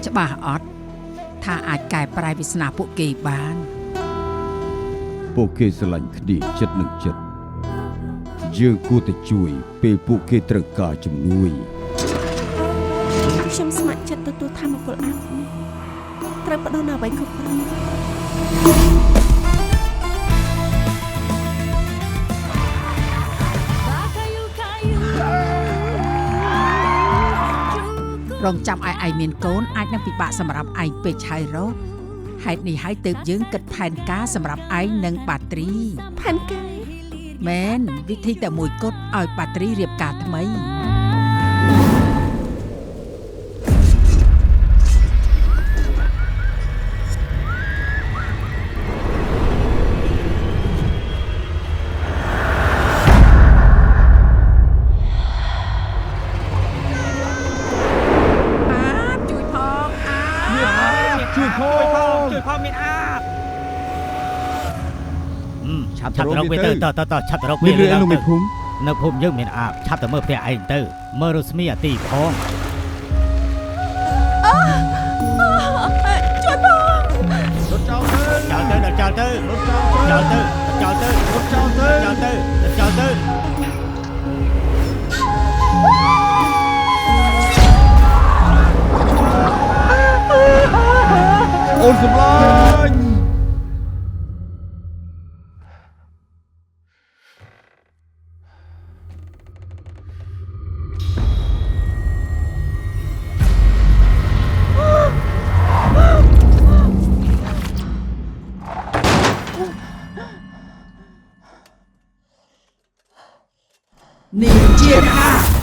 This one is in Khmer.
ច្បាស់អត់ថាអាចកែប្រែវាសនាពួកគេបានពួកគេស្រឡាញ់គ្នាចិត្តនឹងចិត្តយើងគួរតែជួយពេលពួកគេត្រូវការជំនួយខ្ញុំស្ម័គ្រចិត្តទទួលធម្មពលអាប់ត្រូវបដូរនៅអ្វីគ្រប់គ្រងរងចាំឲ្យឯងមានកូនអាចនឹងពិបាកសម្រាប់ឯងពេកឆៃរោហេតុនេះហើយទើបយើងគិតផែនការសម្រាប់ឯងនិងបាត្រីផែនការមែនវិធីតែមួយគត់ឲ្យបាត្រីរៀបការថ្មីឆាប់ទៅរកវាទៅឆាប់ទៅរកវាមានរឿងអីលោកមេភូមិនៅភូមិយើងមានអាបឆាប់ទៅមើលផ្ទះឯងទៅមើលរស្មីអាទីផងជួយផងរត់ចោលទៅចោលទៅរត់ចោលទៅចោលទៅរត់ចោលទៅចោលទៅចោលទៅអូនសម្លាញ់នេះជា